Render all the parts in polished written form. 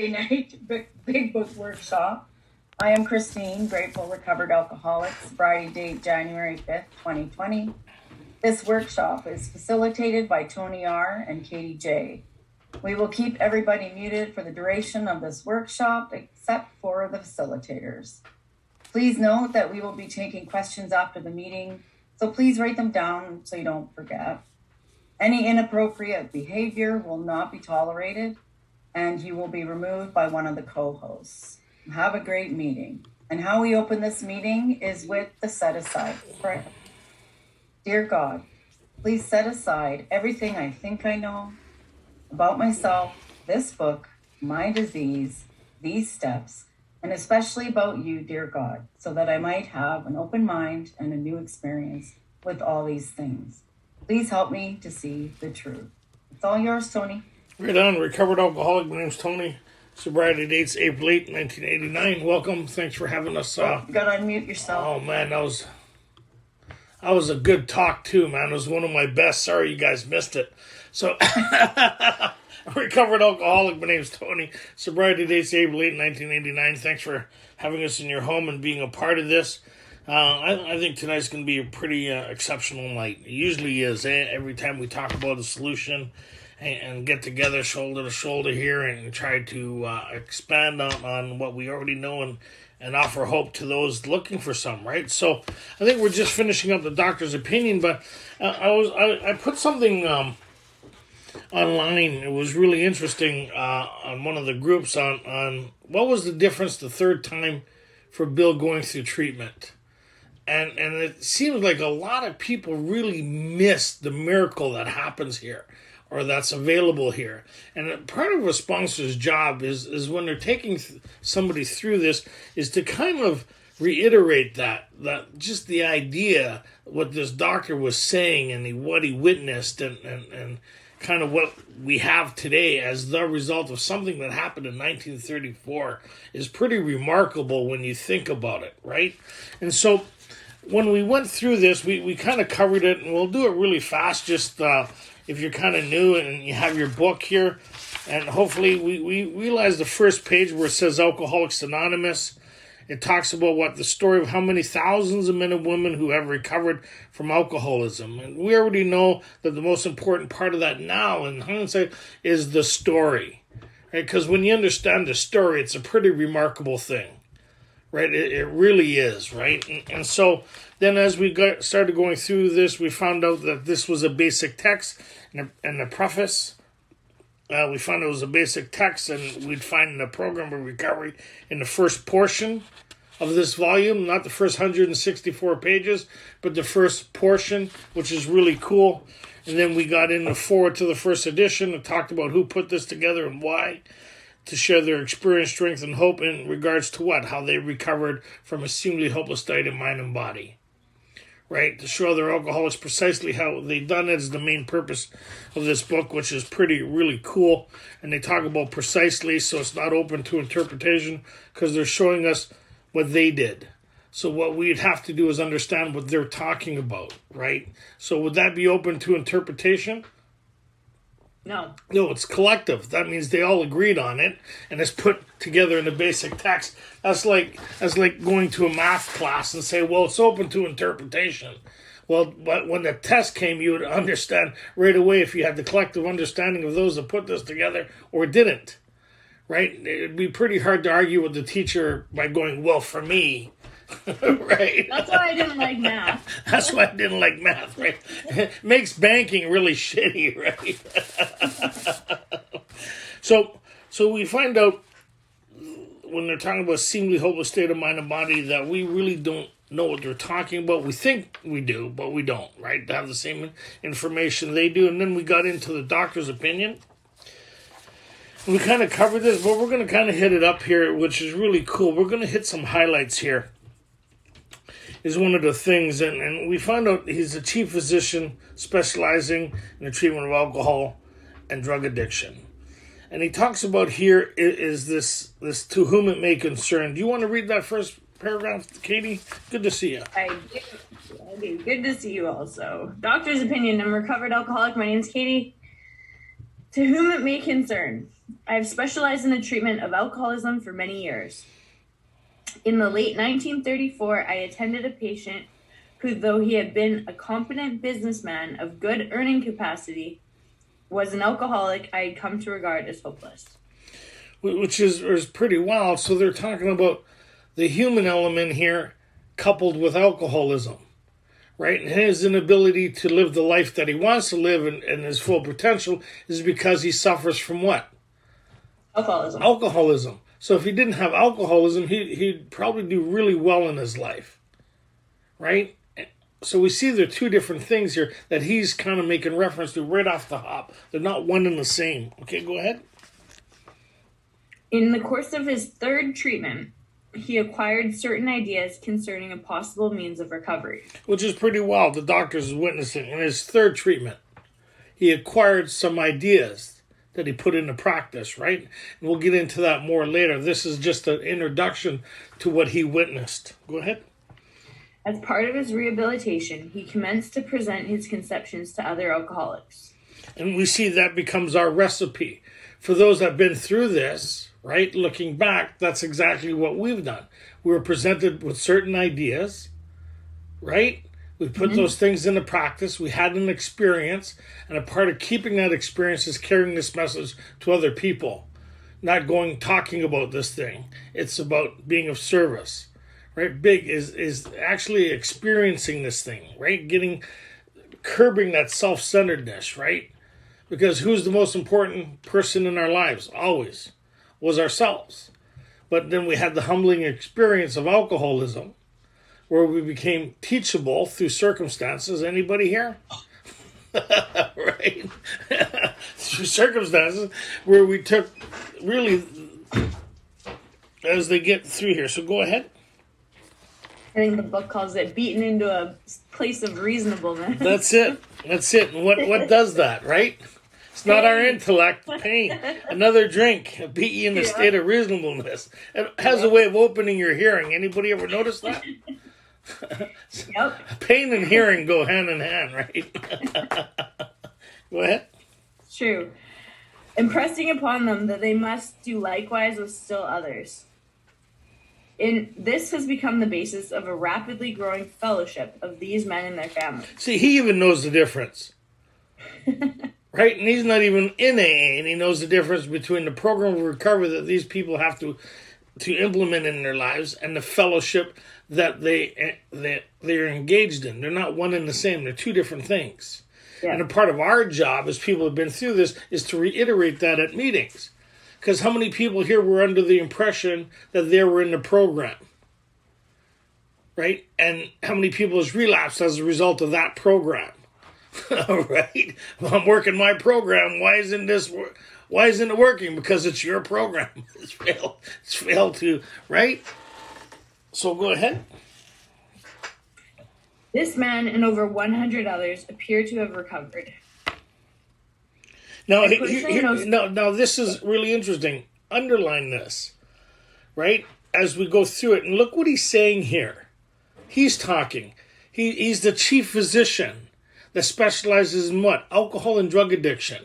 Night Big Book Workshop. I am Christine, grateful recovered alcoholic, sobriety date January 5th, 2020. This workshop is facilitated by Tony.R and Katie J. We will keep everybody muted for the duration of this workshop except for the facilitators. Please note that we will be taking questions after the meeting, so please write them down so you don't forget. Any inappropriate behavior will not be tolerated, and you will be removed by one of the co-hosts. Have a great meeting. And how we open this meeting is with the set-aside prayer. Dear God, please set aside everything I think I know about myself, this book, my disease, these steps, and especially about you, dear God, so that I might have an open mind and a new experience with all these things. Please help me to see the truth. It's all yours, Tony. Right on, recovered alcoholic. My name's Tony. Sobriety date's April 8, 1989. Welcome. Thanks for having us. You gotta unmute yourself. Oh, man, that was a good talk, too, man. It was one of my best. Sorry you guys missed it. So, recovered alcoholic. My name's Tony. Sobriety date's April 8, 1989. Thanks for having us in your home and being a part of this. I think tonight's going to be a pretty exceptional night. It usually is, every time we talk about a solution and get together shoulder to shoulder here and try to expand on what we already know and offer hope to those looking for some, right? So I think we're just finishing up the doctor's opinion, but I put something online. It was really interesting on one of the groups on what was the difference the third time for Bill going through treatment. And it seems like a lot of people really miss the miracle that happens here or that's available here. And part of a sponsor's job is when they're taking somebody through this is to kind of reiterate that just the idea, what this doctor was saying and what he witnessed and kind of what we have today as the result of something that happened in 1934 is pretty remarkable when you think about it, right? And so when we went through this, we kind of covered it, and we'll do it really fast, just if you're kind of new and you have your book here. And hopefully we realize the first page where it says Alcoholics Anonymous. It talks about the story of how many thousands of men and women who have recovered from alcoholism. And we already know that the most important part of that now, in hindsight, is the story. Right? Because when you understand the story, it's a pretty remarkable thing. Right, it really is, right? And so then as we started going through this, we found out that this was a basic text and the preface. We found it was a basic text, and we'd find in the program of recovery in the first portion of this volume, not the first 164 pages, but the first portion, which is really cool. And then we got in the forward to the first edition and talked about who put this together and why, to share their experience, strength, and hope in regards to what? How they recovered from a seemingly hopeless state of mind and body. Right? To show other alcoholics precisely how they done it is the main purpose of this book, which is really cool. And they talk about precisely, so it's not open to interpretation, because they're showing us what they did. So what we'd have to do is understand what they're talking about, right? So would that be open to interpretation? No, it's collective. That means they all agreed on it, and it's put together in a basic text. That's like going to a math class and say, well, it's open to interpretation. Well, but when the test came, you would understand right away if you had the collective understanding of those that put this together or didn't, right? It'd be pretty hard to argue with the teacher by going, well, for me, right? That's why I didn't like math. That's why I didn't like math, right? It makes banking really shitty, right? So we find out when they're talking about seemingly hopeless state of mind and body that we really don't know what they're talking about. We think we do, but we don't, right? They have the same information they do. And then we got into the doctor's opinion. And we kind of covered this, but we're going to kind of hit it up here, which is really cool. We're going to hit some highlights here. Is one of the things, and we found out he's a chief physician specializing in the treatment of alcohol and drug addiction. And he talks about here is this to whom it may concern. Do you want to read that first paragraph, Katie? Good to see you. I do. Good to see you also. Doctor's opinion. I'm a recovered alcoholic. My name's Katie. To whom it may concern, I have specialized in the treatment of alcoholism for many years. In the late 1934, I attended a patient who, though he had been a competent businessman of good earning capacity, was an alcoholic I had come to regard as hopeless. Which is pretty wild. So they're talking about the human element here coupled with alcoholism, right? And his inability to live the life that he wants to live and his full potential is because he suffers from what? Alcoholism. So if he didn't have alcoholism, he'd probably do really well in his life, right? So we see there are two different things here that he's kind of making reference to right off the hop. They're not one and the same. Okay, go ahead. In the course of his third treatment, he acquired certain ideas concerning a possible means of recovery. Which is pretty wild. The doctors is witnessing in his third treatment. He acquired some ideas that he put into practice, right? And we'll get into that more later. This is just an introduction to what he witnessed. Go ahead. As part of his rehabilitation, he commenced to present his conceptions to other alcoholics. And we see that becomes our recipe. For those that have been through this, right, looking back, that's exactly what we've done. We were presented with certain ideas, right? We put those things into practice. We had an experience, and a part of keeping that experience is carrying this message to other people. Not talking about this thing. It's about being of service, right? Big is actually experiencing this thing, right? Curbing that self-centeredness, right? Because who's the most important person in our lives? Always was ourselves. But then we had the humbling experience of alcoholism, where we became teachable through circumstances. Anybody here? Right? Through circumstances where we took really as they get through here. So go ahead. I think the book calls it beaten into a place of reasonableness. That's it. And what does that, right? It's not our intellect, pain. Another drink, beat you in a state of reasonableness. It has a way of opening your hearing. Anybody ever notice that? Yep. Pain and hearing go hand in hand, right? Go ahead. It's true. Impressing upon them that they must do likewise with still others. This has become the basis of a rapidly growing fellowship of these men and their families. See, he even knows the difference. Right? And he's not even in AA, and he knows the difference between the program of recovery that these people have to implement in their lives and the fellowship that they're engaged in. They're not one and the same. They're two different things. Yeah. And a part of our job, as people have been through this, is to reiterate that at meetings. Because how many people here were under the impression that they were in the program? Right? And how many people has relapsed as a result of that program? Right? Well, I'm working my program. Why isn't it working? Because it's your program. It's failed to, right? So go ahead. This man and over 100 others appear to have recovered. Now, now this is really interesting. Underline this, right? As we go through it, and look what he's saying here. He's talking. He's the chief physician that specializes in what? Alcohol and drug addiction.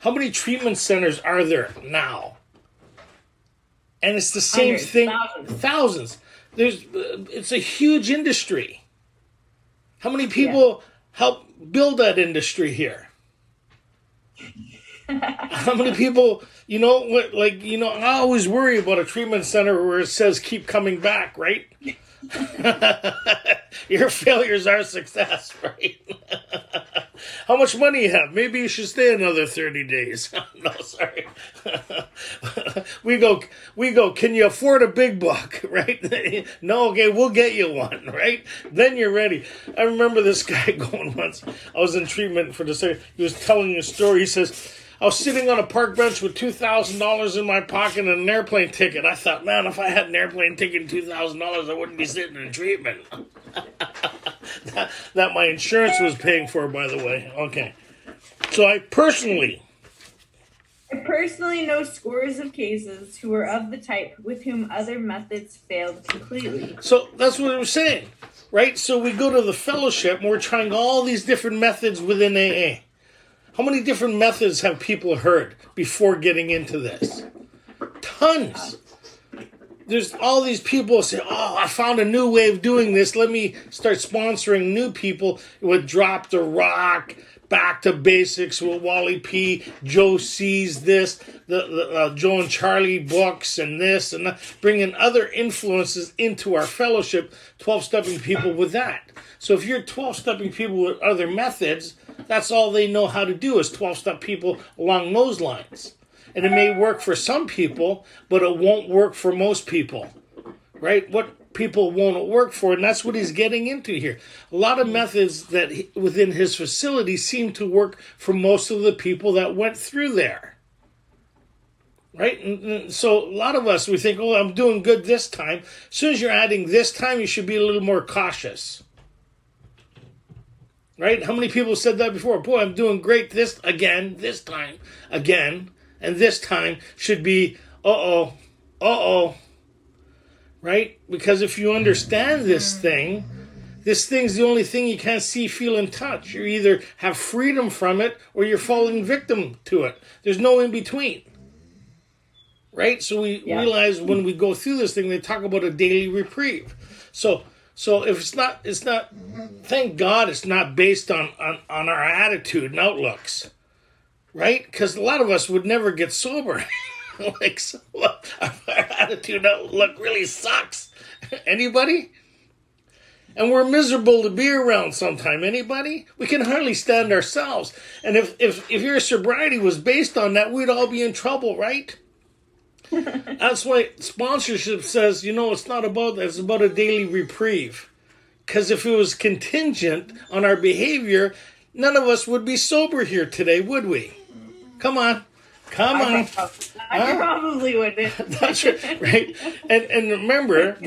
How many treatment centers are there now? And it's the same thing. Thousands. It's a huge industry. How many people help build that industry here? How many people, I always worry about a treatment center where it says keep coming back, right? Your failures are success, right? How much money you have? Maybe you should stay another 30 days. No, sorry. We go, can you afford a big buck, right? No, okay, we'll get you one, right? Then you're ready. I remember this guy going once. I was in treatment for this. He was telling a story. He says, I was sitting on a park bench with $2,000 in my pocket and an airplane ticket. I thought, man, if I had an airplane ticket and $2,000, I wouldn't be sitting in treatment. that my insurance was paying for, by the way. Okay. So I personally know scores of cases who are of the type with whom other methods failed completely. So that's what I was saying, right? So we go to the fellowship and we're trying all these different methods within AA. How many different methods have people heard before getting into this? Tons. There's all these people say, oh, I found a new way of doing this. Let me start sponsoring new people with Drop the Rock, Back to Basics with Wally P, Joe C's this, the Joe and Charlie books and this, and that, bringing other influences into our fellowship, 12-stepping people with that. So if you're 12-stepping people with other methods, that's all they know how to do is 12-step people along those lines. And it may work for some people, but it won't work for most people, right? What people won't work for, and that's what he's getting into here. A lot of methods that within his facility seem to work for most of the people that went through there, right? And so a lot of us, we think, oh, I'm doing good this time. As soon as you're adding this time, you should be a little more cautious, right? How many people said that before? Boy, I'm doing great this time, again. And this time should be, right? Because if you understand this thing's the only thing you can't see, feel, and touch. You either have freedom from it or you're falling victim to it. There's no in between, right? So we realize when we go through this thing, they talk about a daily reprieve. So if it's not, thank God it's not based on our attitude and outlooks. Right? Because a lot of us would never get sober. Like, so, our attitude outlook really sucks. Anybody? And we're miserable to be around sometime. Anybody? We can hardly stand ourselves. And if your sobriety was based on that, we'd all be in trouble, right? That's why sponsorship says, it's not about that. It's about a daily reprieve. Because if it was contingent on our behavior, none of us would be sober here today, would we? Come on. I probably wouldn't. That's right. And remember,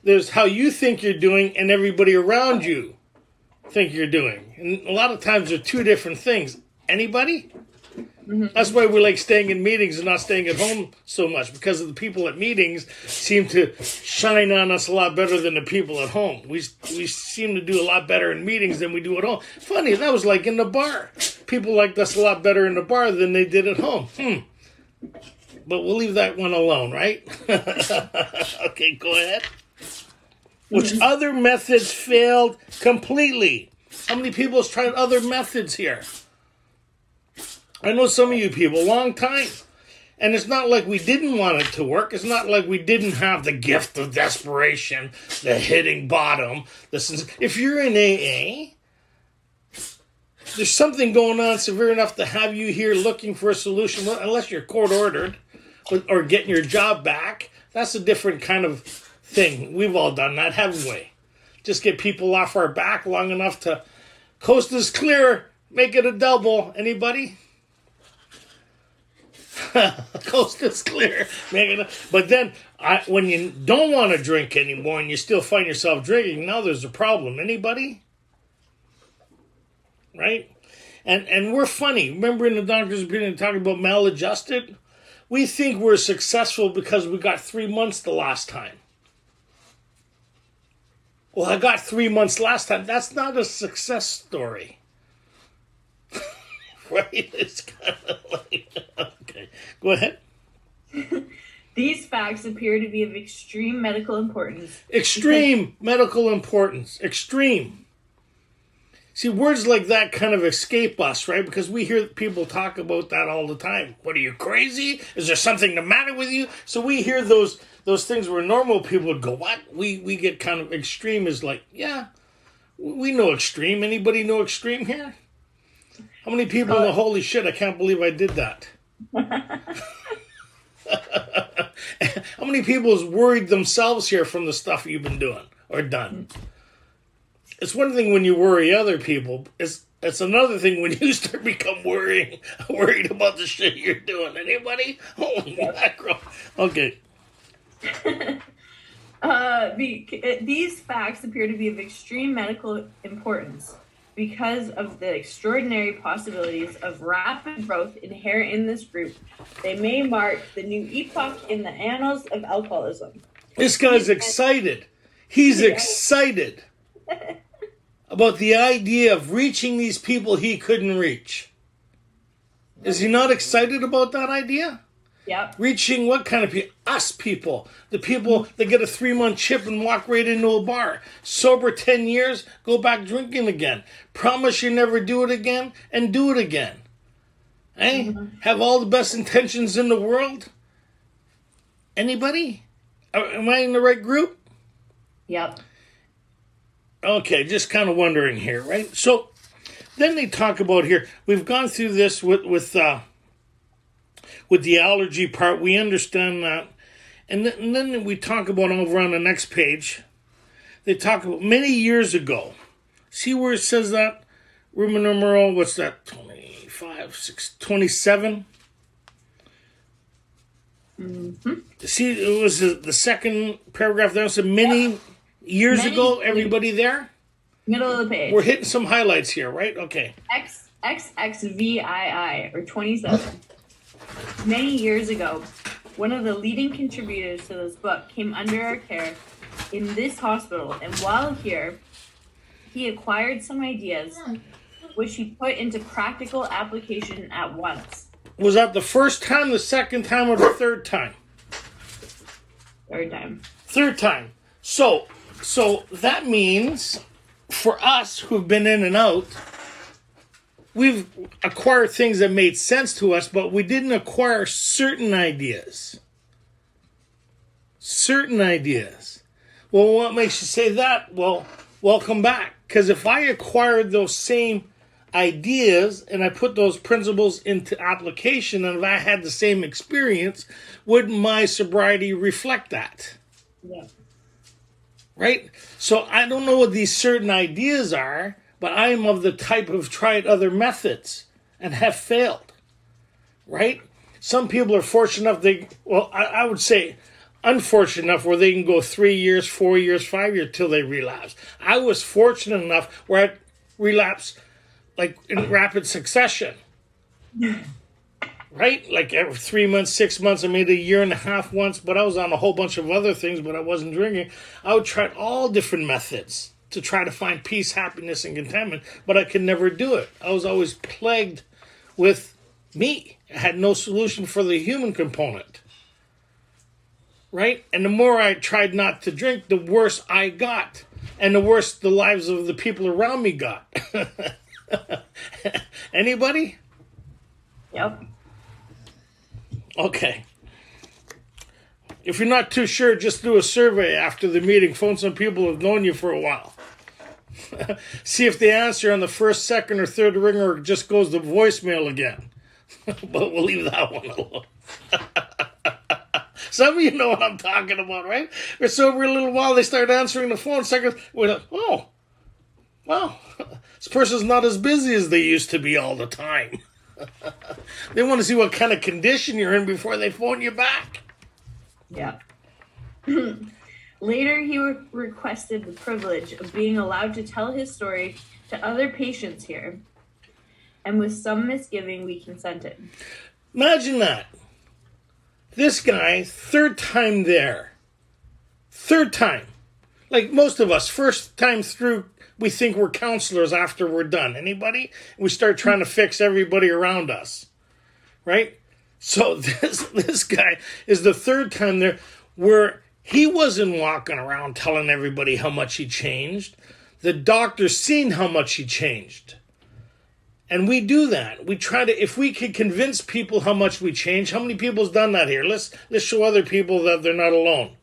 there's how you think you're doing and everybody around you think you're doing. And a lot of times they're two different things. Anybody? Mm-hmm. That's why we like staying in meetings and not staying at home so much, because of the people at meetings seem to shine on us a lot better than the people at home. We seem to do a lot better in meetings than we do at home. Funny, that was like in the bar. People liked us a lot better in the bar than they did at home. But we'll leave that one alone, right? Okay, go ahead. Which other methods failed completely? How many people has tried other methods here? I know some of you people, long time. And it's not like we didn't want it to work. It's not like we didn't have the gift of desperation, the hitting bottom. If you're in AA, there's something going on severe enough to have you here looking for a solution, unless you're court-ordered or getting your job back. That's a different kind of thing. We've all done that, haven't we? Just get people off our back long enough to coast is clear, make it a double. Anybody? Coast is clear. But then when you don't want to drink anymore and you still find yourself drinking, now there's a problem. Anybody? Right? And we're funny. Remember in the doctor's opinion talking about maladjusted? We think we're successful because we got 3 months the last time. Well, I got 3 months last time. That's not a success story. Right? It's kind of like... Okay, go ahead. These facts appear to be of extreme medical importance. Extreme medical importance. Extreme. See, words like that kind of escape us, right? Because we hear people talk about that all the time. What, are you crazy? Is there something the matter with you? So we hear those things where normal people would go, what? We get kind of extreme is like, yeah, we know extreme. Anybody know extreme here? How many people know, holy shit, I can't believe I did that? How many people has worried themselves here from the stuff you've been doing or done? It's one thing when you worry other people. It's another thing when you start become worried about the shit you're doing. Anybody? Holy mackerel. Okay. These facts appear to be of extreme medical importance because of the extraordinary possibilities of rapid growth inherent in this group. They may mark the new epoch in the annals of alcoholism. This guy's excited. He's excited about the idea of reaching these people he couldn't reach. Is he not excited about that idea? Yep. Reaching what kind of people? Us people. The people that get a 3-month chip and walk right into a bar. Sober 10 years, go back drinking again. Promise you never do it again, and do it again. Eh? Have all the best intentions in the world? Anybody? Am I in the right group? Yep. Okay, just kind of wondering here, right? So then they talk about here, we've gone through this with the allergy part. We understand that. And then we talk about over on the next page, they talk about many years ago. See where it says that? Roman numeral, what's that? 25, 6, 27? Mm-hmm. See, it was the second paragraph there. So many years ago, everybody there? Middle of the page. We're hitting some highlights here, right? Okay. XXXVII, or 27. Many years ago, one of the leading contributors to this book came under our care in this hospital, and while here, he acquired some ideas which he put into practical application at once. Was that the first time, the second time, or the third time? Third time. Third time. So that means for us who've been in and out, we've acquired things that made sense to us, but we didn't acquire certain ideas. Certain ideas. Well, what makes you say that? Well, welcome back. Because if I acquired those same ideas and I put those principles into application, and if I had the same experience, would my sobriety reflect that? Yeah. Right? So I don't know what these certain ideas are, but I am of the type of tried other methods and have failed. Right? Some people are fortunate enough, I would say unfortunate enough where they can go 3 years, 4 years, 5 years till they relapse. I was fortunate enough where I relapsed like in rapid succession. Right? Like every 3 months, 6 months, I made a year and a half once, but I was on a whole bunch of other things, but I wasn't drinking. I would try all different methods to try to find peace, happiness, and contentment, but I could never do it. I was always plagued with me. I had no solution for the human component. Right? And the more I tried not to drink, the worse I got. And the worse the lives of the people around me got. Anybody? Yep. Okay. If you're not too sure, just do a survey after the meeting. Phone some people who have known you for a while. See if they answer on the first, second, or third ring, or it just goes to voicemail again. But we'll leave that one alone. Some of you know what I'm talking about, right? They're sober a little while, they start answering the phone. Second, we're like, oh, wow, this person's not as busy as they used to be all the time. They want to see what kind of condition you're in before they phone you back. Yeah. Later, he requested the privilege of being allowed to tell his story to other patients here, and with some misgiving, we consented. Imagine that. This guy, third time there. Third time. Like most of us, first time through, we think we're counselors after we're done. Anybody? We start trying to fix everybody around us. Right? So this guy is the third time there where he wasn't walking around telling everybody how much he changed. The doctor's seen how much he changed. And we do that. We try to, if we could convince people how much we change, how many people's done that here? Let's show other people that they're not alone.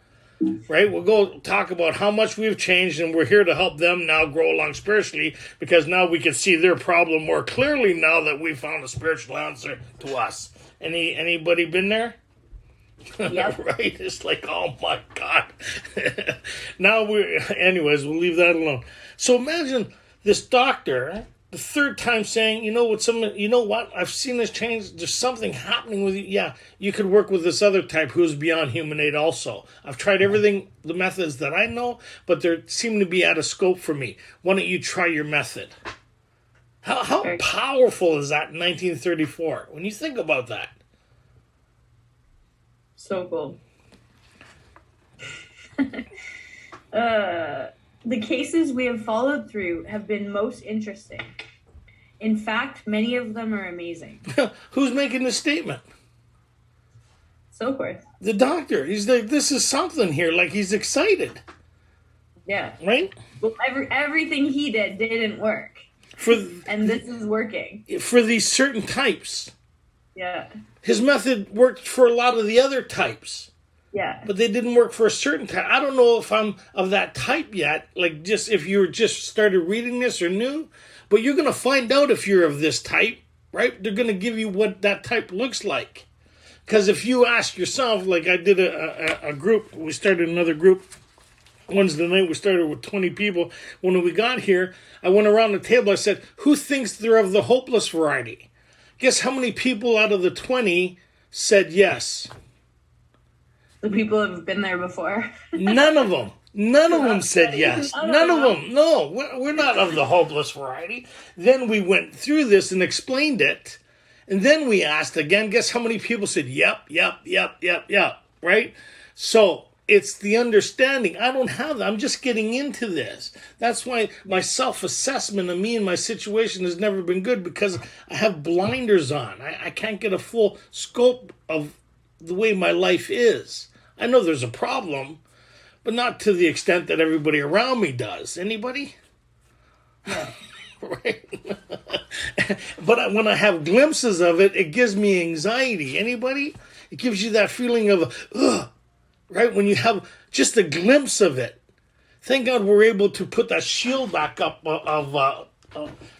Right? We'll go talk about how much we've changed, and we're here to help them now grow along spiritually, because now we can see their problem more clearly now that we found a spiritual answer to us. Anybody been there? Yep. Right? It's like, oh my God. Anyways, we'll leave that alone. So imagine this doctor, the third time saying, you know what? I've seen this change. There's something happening with you. Yeah, you could work with this other type who's beyond human aid also. I've tried everything, the methods that I know, but they seem to be out of scope for me. Why don't you try your method? How powerful is that in 1934? When you think about that. So cool. The cases we have followed through have been most interesting. In fact, many of them are amazing. Who's making this statement? So forth. The doctor. He's like, this is something here. Like, he's excited. Yeah. Right? Well, everything he didn't work. And this is working. For these certain types. Yeah. His method worked for a lot of the other types. Yeah. But they didn't work for a certain type. I don't know if I'm of that type yet. Like, just if you just started reading this or new. But you're going to find out if you're of this type, right? They're going to give you what that type looks like. Because if you ask yourself, like I did a group, we started another group Wednesday night, we started with 20 people. When we got here, I went around the table, I said, who thinks they're of the hopeless variety? Guess how many people out of the 20 said yes? The people have been there before. None of them. None of them said yes. None of them. No, we're not of the hopeless variety. Then we went through this and explained it. And then we asked again, guess how many people said, yep, right? So it's the understanding. I don't have that. I'm just getting into this. That's why my self-assessment of me and my situation has never been good, because I have blinders on. I can't get a full scope of the way my life is. I know there's a problem, but not to the extent that everybody around me does. Anybody? No. Right? But when I have glimpses of it, it gives me anxiety. Anybody? It gives you that feeling of, ugh, right? When you have just a glimpse of it. Thank God we're able to put that shield back up of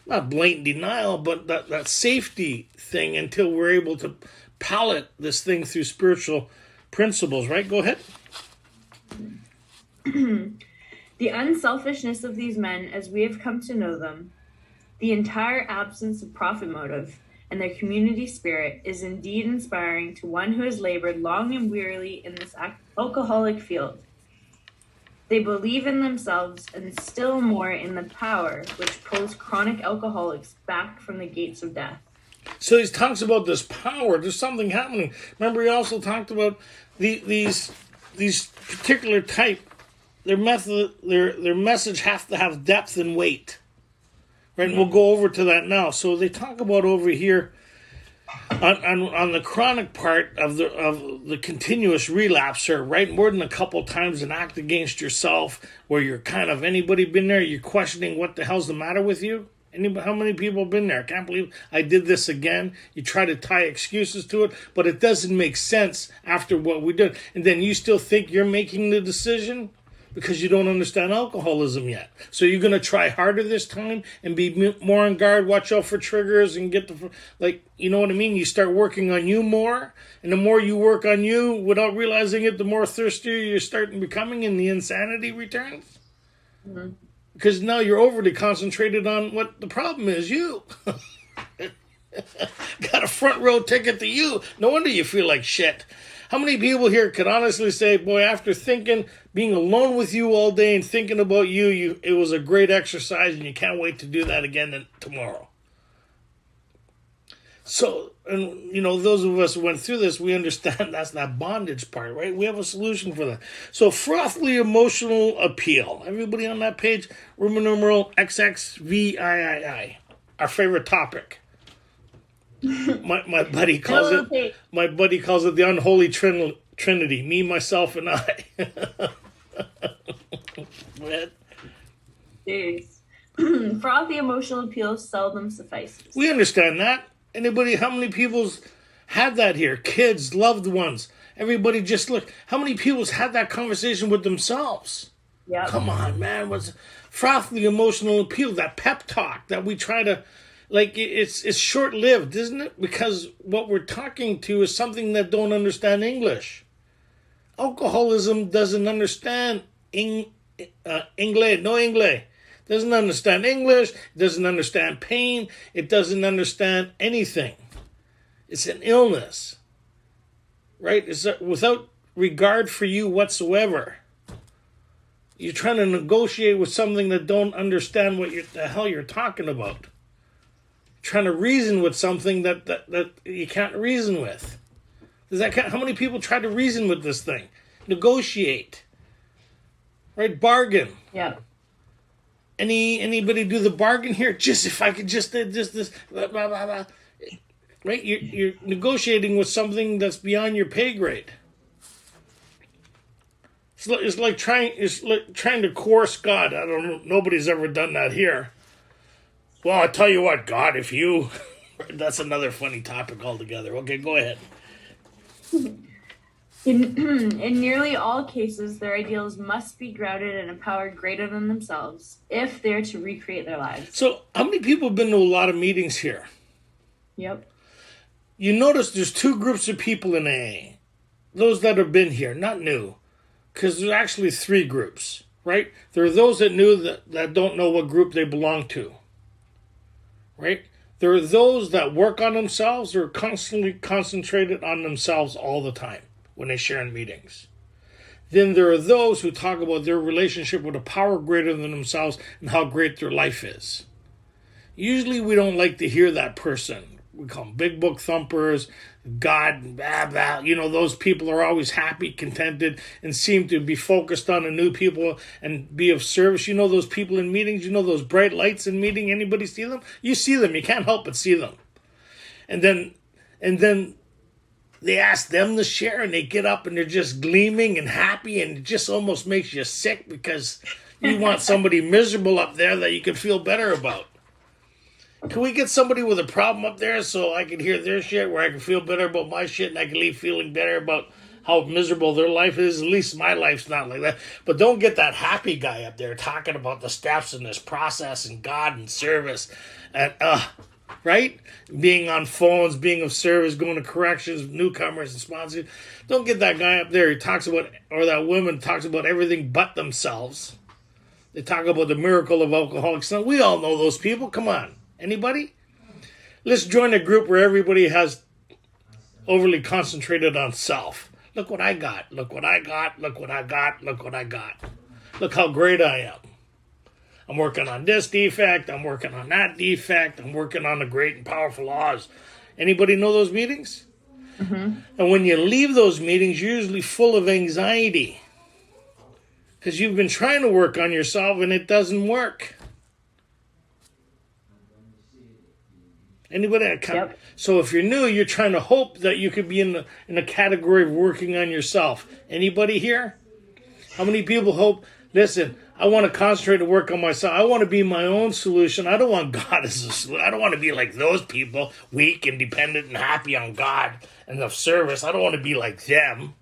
not blatant denial, but that safety thing until we're able to palate this thing through spiritual principles, right? Go ahead. The unselfishness of these men, as we have come to know them, the entire absence of profit motive, and their community spirit is indeed inspiring to one who has labored long and wearily in this alcoholic field. They believe in themselves and still more in the power which pulls chronic alcoholics back from the gates of death. So he talks about this power. There's something happening. Remember, he also talked about these particular type. Their message has to have depth and weight. Right, and we'll go over to that now. So they talk about over here on the chronic part of the continuous relapser, right? More than a couple times an act against yourself, where you're kind of, anybody been there? You're questioning what the hell's the matter with you. How many people have been there? I can't believe I did this again. You try to tie excuses to it, but it doesn't make sense after what we did. And then you still think you're making the decision because you don't understand alcoholism yet. So you're going to try harder this time and be more on guard, watch out for triggers, and get the, like, you know what I mean? You start working on you more, and the more you work on you without realizing it, the more thirstier you're starting becoming, and the insanity returns. Mm-hmm. Because now you're overly concentrated on what the problem is, you. Got a front row ticket to you. No wonder you feel like shit. How many people here could honestly say, boy, after being alone with you all day and thinking about you, it was a great exercise and you can't wait to do that again tomorrow? So, and you know, those of us who went through this, we understand that's that bondage part, right? We have a solution for that. So, frothy emotional appeal. Everybody on that page, Roman numeral XXVIII. Our favorite topic. My buddy calls it. My buddy calls it the unholy trinity. Me, myself, and I. Jeez. Frothy emotional appeal seldom suffices. We understand that. Anybody? How many people's had that here? Kids, loved ones. Everybody, just look. How many people's had that conversation with themselves? Yeah. Come on, man. What's frothy emotional appeal? That pep talk that we try to. Like, it's short-lived, isn't it? Because what we're talking to is something that don't understand English. Alcoholism doesn't understand English. No English. Doesn't understand English. Doesn't understand pain. It doesn't understand anything. It's an illness. Right? It's without regard for you whatsoever. You're trying to negotiate with something that don't understand what the hell you're talking about. Trying to reason with something that you can't reason with. How many people try to reason with this thing? Negotiate. Right? Bargain. Yeah. Anybody do the bargain here? Just if I could just this blah, blah, blah, blah. Right? You're negotiating with something that's beyond your pay grade. It's like trying to coerce God. I don't know. Nobody's ever done that here. Well, I tell you what, God, if you... That's another funny topic altogether. Okay, go ahead. In nearly all cases, their ideals must be grounded in a power greater than themselves if they're to recreate their lives. So, how many people have been to a lot of meetings here? Yep. You notice there's two groups of people in AA. Those that have been here, not new. Because there's actually three groups, right? There are those that knew that don't know what group they belong to, right? There are those that work on themselves or are constantly concentrated on themselves all the time when they share in meetings. Then there are those who talk about their relationship with a power greater than themselves and how great their life is. Usually we don't like to hear that person. We call them big book thumpers, God, blah, blah. You know, those people are always happy, contented, and seem to be focused on the new people and be of service. You know those people in meetings? You know those bright lights in meeting? Anybody see them? You see them. You can't help but see them. And then they ask them to share, and they get up, and they're just gleaming and happy, and it just almost makes you sick because you want somebody miserable up there that you can feel better about. Can we get somebody with a problem up there so I can hear their shit, where I can feel better about my shit and I can leave feeling better about how miserable their life is? At least my life's not like that. But don't get that happy guy up there talking about the steps in this process and God and service and right? Being on phones, being of service, going to corrections, newcomers and sponsors. Don't get that guy up there. He talks about, or that woman talks about everything but themselves. They talk about the miracle of alcoholics. Now, we all know those people. Come on. Anybody? Let's join a group where everybody has overly concentrated on self. Look what I got. Look what I got. Look what I got. Look what I got. Look how great I am. I'm working on this defect. I'm working on that defect. I'm working on the great and powerful laws. Anybody know those meetings? Mm-hmm. And when you leave those meetings, you're usually full of anxiety because you've been trying to work on yourself and it doesn't work. Anybody? Yep. So if you're new, you're trying to hope that you could be in the category of working on yourself. Anybody here? How many people hope, listen, I want to concentrate and work on myself. I want to be my own solution. I don't want God as a solution. I don't want to be like those people, weak and dependent and happy on God and of service. I don't want to be like them.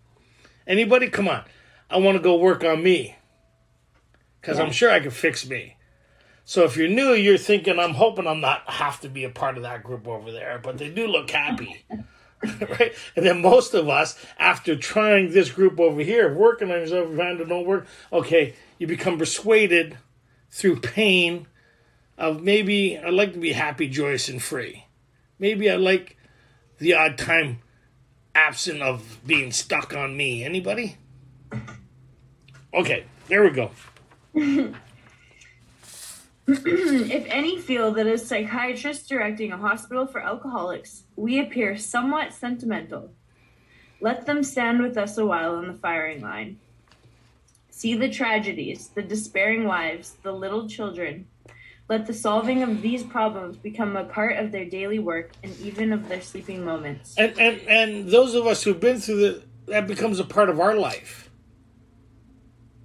Anybody? Come on. I want to go work on me because I'm sure I can fix me. So if you're new, you're thinking, I'm hoping I'm not have to be a part of that group over there, but they do look happy, right? And then most of us, after trying this group over here, working on yourself, trying to don't work, okay, you become persuaded through pain of maybe I'd like to be happy, joyous, and free. Maybe I like the odd time absent of being stuck on me. Anybody? Okay, there we go. If any feel that as psychiatrists directing a hospital for alcoholics, we appear somewhat sentimental, let them stand with us a while on the firing line. See the tragedies, the despairing wives, the little children. Let the solving of these problems become a part of their daily work and even of their sleeping moments. And those of us who've been through that becomes a part of our life.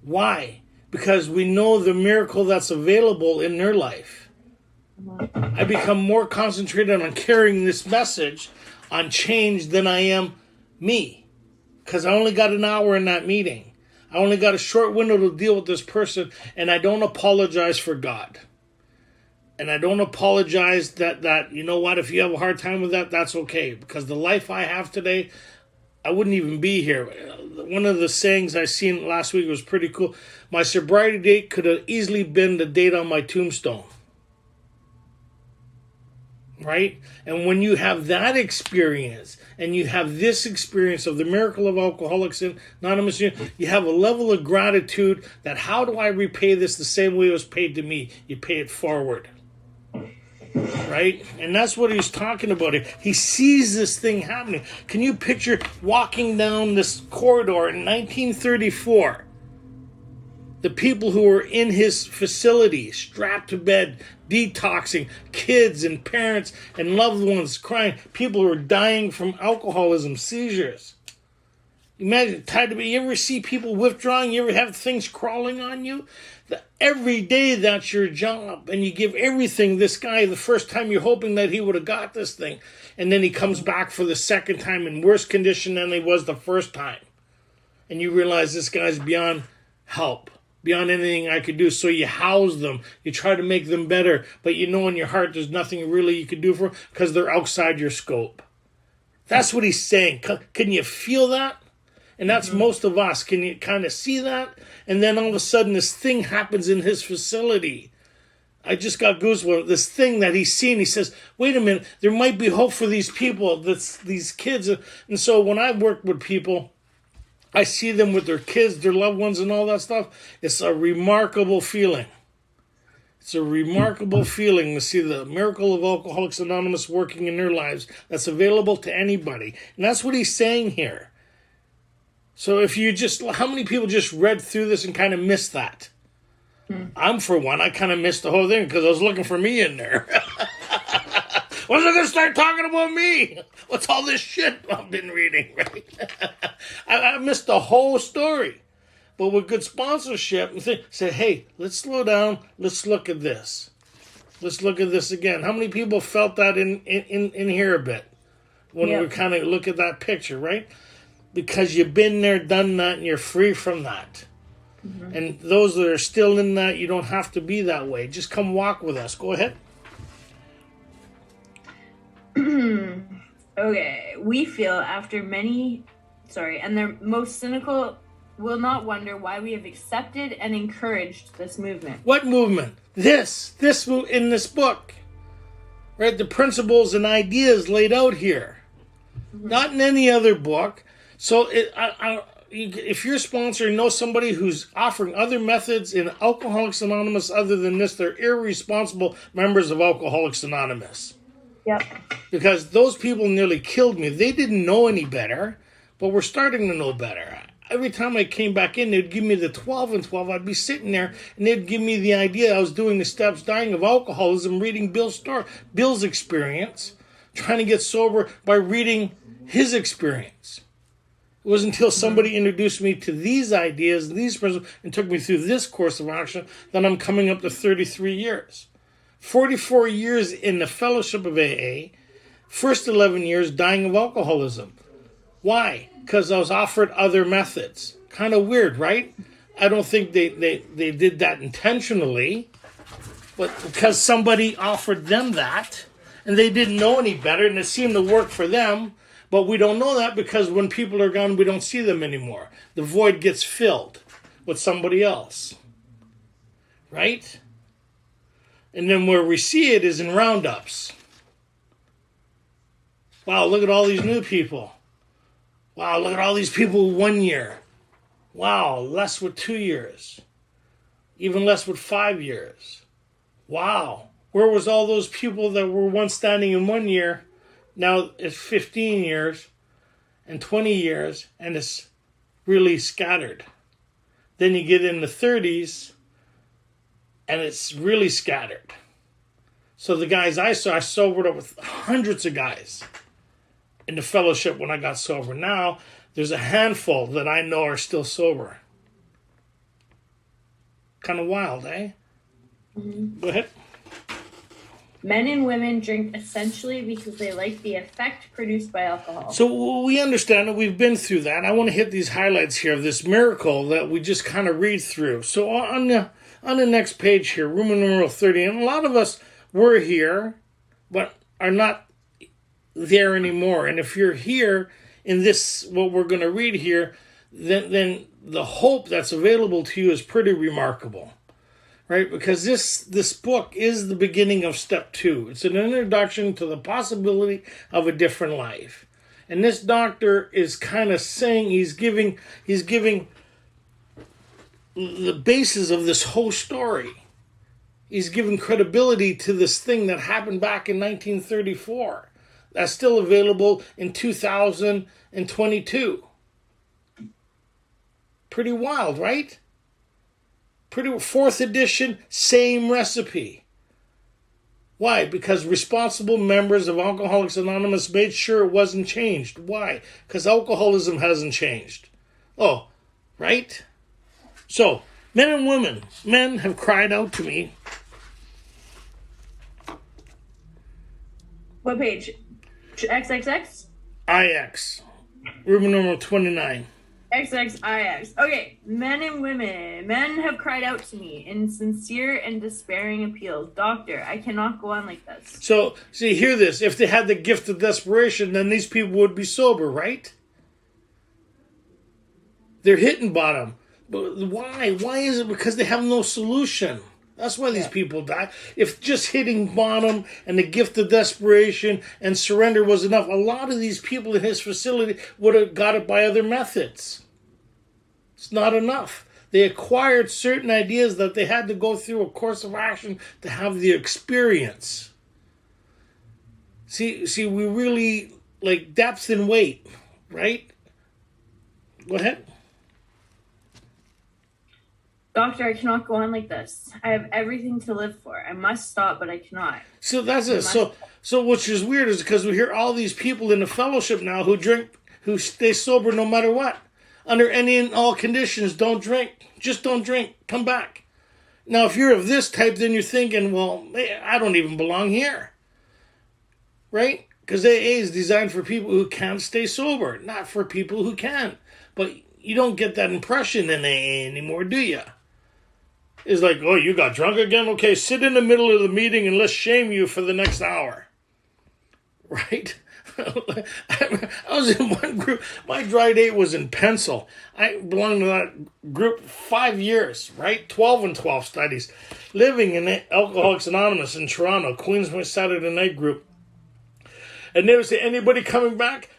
Why? Because we know the miracle that's available in their life. I become more concentrated on carrying this message on change than I am me. Because I only got an hour in that meeting. I only got a short window to deal with this person, and I don't apologize for God. And I don't apologize that you know what, if you have a hard time with that, that's okay. Because the life I have today, I wouldn't even be here. One of the sayings I seen last week was pretty cool. My sobriety date could have easily been the date on my tombstone. Right? And when you have that experience, and you have this experience of the miracle of Alcoholics Anonymous, you have a level of gratitude that how do I repay this the same way it was paid to me? You pay it forward. Right? And that's what he's talking about here. He sees this thing happening. Can you picture walking down this corridor in 1934? The people who were in his facility, strapped to bed, detoxing, kids and parents and loved ones crying. People who are dying from alcoholism, seizures. Imagine, tied to me. You ever see people withdrawing? You ever have things crawling on you? Every day that's your job, and you give everything. This guy, the first time you're hoping that he would have got this thing, and then he comes back for the second time in worse condition than he was the first time. And you realize this guy's beyond help, beyond anything I could do. So you house them, you try to make them better, but you know in your heart there's nothing really you could do for them because they're outside your scope. That's what he's saying. Can you feel that? And that's most of us. Can you kind of see that? And then all of a sudden this thing happens in his facility. I just got goosebumps. This thing that he's seen, he says, wait a minute, there might be hope for these people, these kids. And so when I work with people, I see them with their kids, their loved ones and all that stuff. It's a remarkable feeling. It's a remarkable feeling to see the miracle of Alcoholics Anonymous working in their lives. That's available to anybody. And that's what he's saying here. So if you just, how many people just read through this and kind of missed that? I'm for one, I kind of missed the whole thing because I was looking for me in there. When's it going to start talking about me? What's all this shit I've been reading, right? I missed the whole story. But with good sponsorship, say, hey, let's slow down. Let's look at this. Let's look at this again. How many people felt that in here a bit? When we kind of look at that picture, right? Because you've been there, done that, and you're free from that. Mm-hmm. And those that are still in that, you don't have to be that way. Just come walk with us. Go ahead. Okay. We feel after many, and the most cynical will not wonder why we have accepted and encouraged this movement. What movement? This in this book. Right? The principles and ideas laid out here. Mm-hmm. Not in any other book. So if you're sponsoring, know somebody who's offering other methods in Alcoholics Anonymous other than this, they're irresponsible members of Alcoholics Anonymous. Yep. Because those people nearly killed me. They didn't know any better, but we're starting to know better. Every time I came back in, they'd give me the 12 and 12. I'd be sitting there, and they'd give me the idea I was doing the steps, dying of alcoholism, reading Bill's experience, trying to get sober by reading his experience. It wasn't until somebody introduced me to these ideas, these principles, and took me through this course of action that I'm coming up to 33 years. 44 years in the fellowship of AA, first 11 years dying of alcoholism. Why? Because I was offered other methods. Kind of weird, right? I don't think they did that intentionally, but because somebody offered them that, and they didn't know any better, and it seemed to work for them. But we don't know that because when people are gone, we don't see them anymore. The void gets filled with somebody else. Right? And then where we see it is in roundups. Wow, look at all these new people. Wow, look at all these people with 1 year. Wow, less with 2 years. Even less with 5 years. Wow. Where was all those people that were once standing in 1 year? Now it's 15 years and 20 years, and it's really scattered. Then you get in the 30s, and it's really scattered. So the guys I sobered up with hundreds of guys in the fellowship when I got sober. Now there's a handful that I know are still sober. Kind of wild, eh? Mm-hmm. Go ahead. Men and women drink essentially because they like the effect produced by alcohol. So we understand that we've been through that. I want to hit these highlights here of this miracle that we just kind of read through. So on the next page here, Roman numeral 30, and a lot of us were here, but are not there anymore. And if you're here in this, what we're going to read here, then the hope that's available to you is pretty remarkable. Right, because this book is the beginning of step 2. It's an introduction to the possibility of a different life. And this doctor is kind of saying he's giving the basis of this whole story. He's giving credibility to this thing that happened back in 1934. That's still available in 2022. Pretty wild, right? Fourth edition, same recipe. Why? Because responsible members of Alcoholics Anonymous made sure it wasn't changed. Why? Because alcoholism hasn't changed. Oh, right? So, men and women, men have cried out to me. What page? XXX? IX. Room number 29. XXIX. Okay, men and women. Men have cried out to me in sincere and despairing appeals. Doctor, I cannot go on like this. So, see, hear this. If they had the gift of desperation, then these people would be sober, right? They're hitting bottom. But why? Why is it? Because they have no solution. That's why these people die. If just hitting bottom and the gift of desperation and surrender was enough, a lot of these people in his facility would have got it by other methods. It's not enough. They acquired certain ideas that they had to go through a course of action to have the experience. See, we really like depth and weight, right? Go ahead. Doctor, I cannot go on like this. I have everything to live for. I must stop, but I cannot. So that's it. So which is weird is because we hear all these people in the fellowship now who stay sober no matter what. Under any and all conditions, don't drink. Just don't drink. Come back. Now, if you're of this type, then you're thinking, well, I don't even belong here. Right? Because AA is designed for people who can't stay sober, not for people who can. But you don't get that impression in AA anymore, do you? It's like, oh, you got drunk again? Okay, sit in the middle of the meeting and let's shame you for the next hour. Right? I was in one group. My dry date was in Pencil. I belonged to that group 5 years, right? 12 and 12 studies. Living in Alcoholics Anonymous in Toronto, Queensway Saturday night group. And they would say, anybody coming back?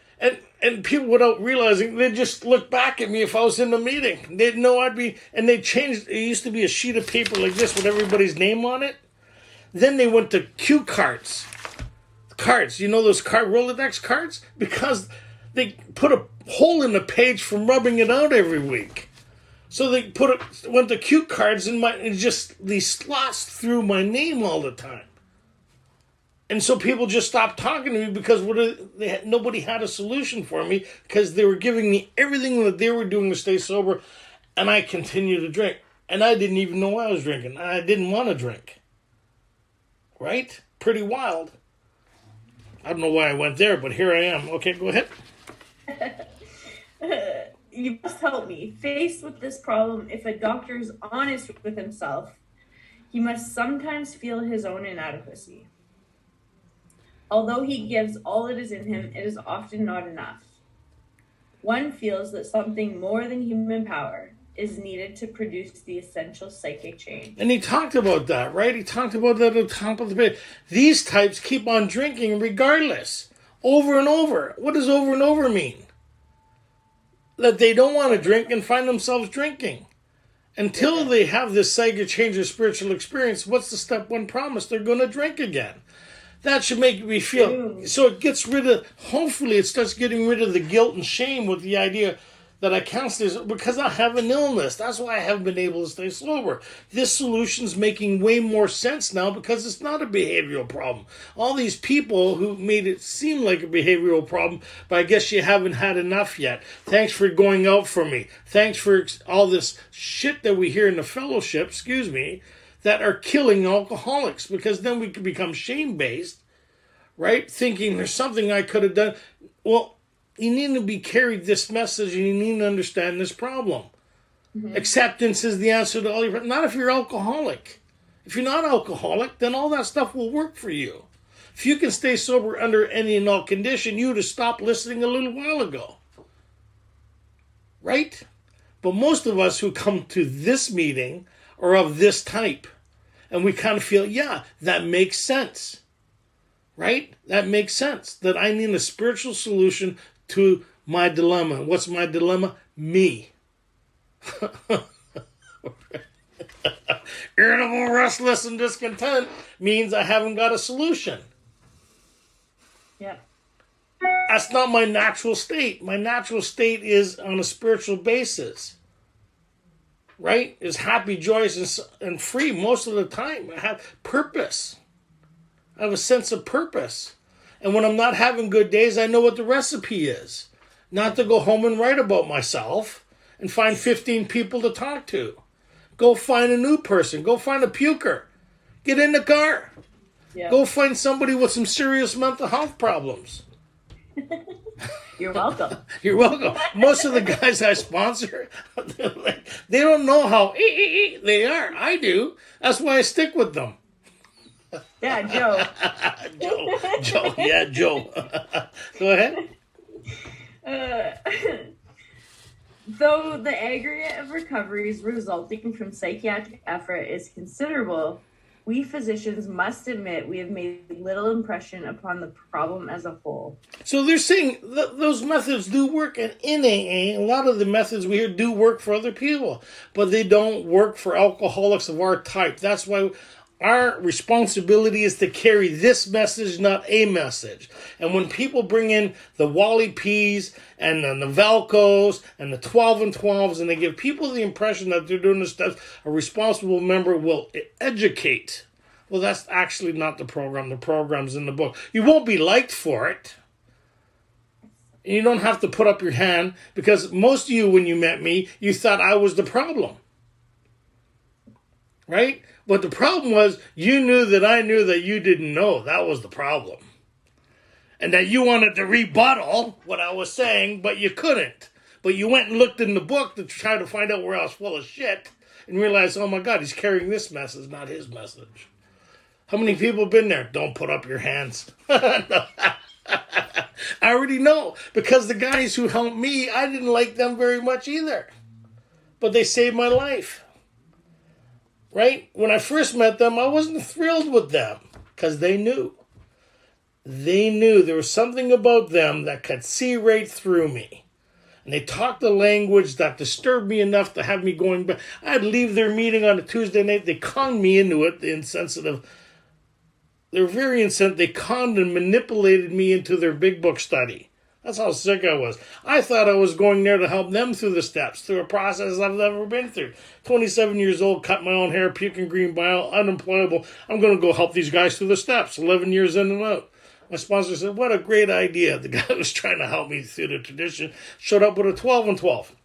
And people, without realizing, they'd just look back at me if I was in the meeting. They'd know I'd be, and they changed. It used to be a sheet of paper like this with everybody's name on it. Then they went to cue cards. Cards, you know those Rolodex cards? Because they put a hole in the page from rubbing it out every week. So they went to cue cards and these slots through my name all the time. And so people just stopped talking to me because nobody had a solution for me because they were giving me everything that they were doing to stay sober, and I continued to drink. And I didn't even know I was drinking. I didn't want to drink. Right? Pretty wild. I don't know why I went there, but here I am. Okay, go ahead. You must help me. Faced with this problem, if a doctor is honest with himself, he must sometimes feel his own inadequacy. Although he gives all that is in him, it is often not enough. One feels that something more than human power is needed to produce the essential psychic change. And he talked about that, right? He talked about that at the top of the page. These types keep on drinking regardless, over and over. What does over and over mean? That they don't want to drink and find themselves drinking. Until they have this psychic change or spiritual experience, what's the step one promise? They're going to drink again. That should make me feel, so it gets rid of, hopefully it starts getting rid of the guilt and shame with the idea that I can't stay sober because I have an illness. That's why I haven't been able to stay sober. This solution's making way more sense now because it's not a behavioral problem. All these people who made it seem like a behavioral problem, but I guess you haven't had enough yet. Thanks for going out for me. Thanks for all this shit that we hear in the fellowship, that are killing alcoholics, because then we can become shame-based, right? Thinking there's something I could have done. Well, you need to be carried this message and you need to understand this problem. Mm-hmm. Acceptance is the answer to all your problems. Not if you're alcoholic. If you're not alcoholic, then all that stuff will work for you. If you can stay sober under any and all condition, you would have stopped listening a little while ago. Right? But most of us who come to this meeting are of this type. And we kind of feel, yeah, that makes sense. Right? That makes sense. That I need a spiritual solution to my dilemma. What's my dilemma? Me. Irritable, restless, and discontent means I haven't got a solution. Yeah. That's not my natural state. My natural state is on a spiritual basis. right? Is happy, joyous, and free most of the time. I have purpose. I have a sense of purpose. And when I'm not having good days, I know what the recipe is. Not to go home and write about myself and find 15 people to talk to. Go find a new person. Go find a puker. Get in the car. Yeah. Go find somebody with some serious mental health problems. You're welcome. You're welcome. Most of the guys I sponsor, they don't know how they are. I do. That's why I stick with them. Yeah, Joe. Joe. Yeah, Joe. Go ahead. Though the aggregate of recoveries resulting from psychiatric effort is considerable, we physicians must admit we have made little impression upon the problem as a whole. So they're saying those methods do work, and in AA, a lot of the methods we hear do work for other people, but they don't work for alcoholics of our type. That's why our responsibility is to carry this message, not a message. And when people bring in the Wally P's and the Novelcos and the 12 and 12s, and they give people the impression that they're doing this stuff, a responsible member will educate. Well, that's actually not the program. The program's in the book. You won't be liked for it. And you don't have to put up your hand, because most of you, when you met me, you thought I was the problem. Right? But the problem was, you knew that I knew that you didn't know. That was the problem. And that you wanted to rebuttal what I was saying, but you couldn't. But you went and looked in the book to try to find out where I was full of shit, and realized, oh my God, he's carrying this message, not his message. How many people have been there? Don't put up your hands. No. I already know, because the guys who helped me, I didn't like them very much either. But they saved my life. Right? When I first met them, I wasn't thrilled with them, because they knew. They knew there was something about them that could see right through me. And they talked a language that disturbed me enough to have me going back. I'd leave their meeting on a Tuesday night. They conned me into it, the insensitive. They were very insensitive. They conned and manipulated me into their big book study. That's how sick I was. I thought I was going there to help them through the steps, through a process I've never been through. 27 years old, cut my own hair, puking green bile, unemployable. I'm going to go help these guys through the steps, 11 years in and out. My sponsor said, what a great idea. The guy who was trying to help me through the tradition showed up with a 12 and 12.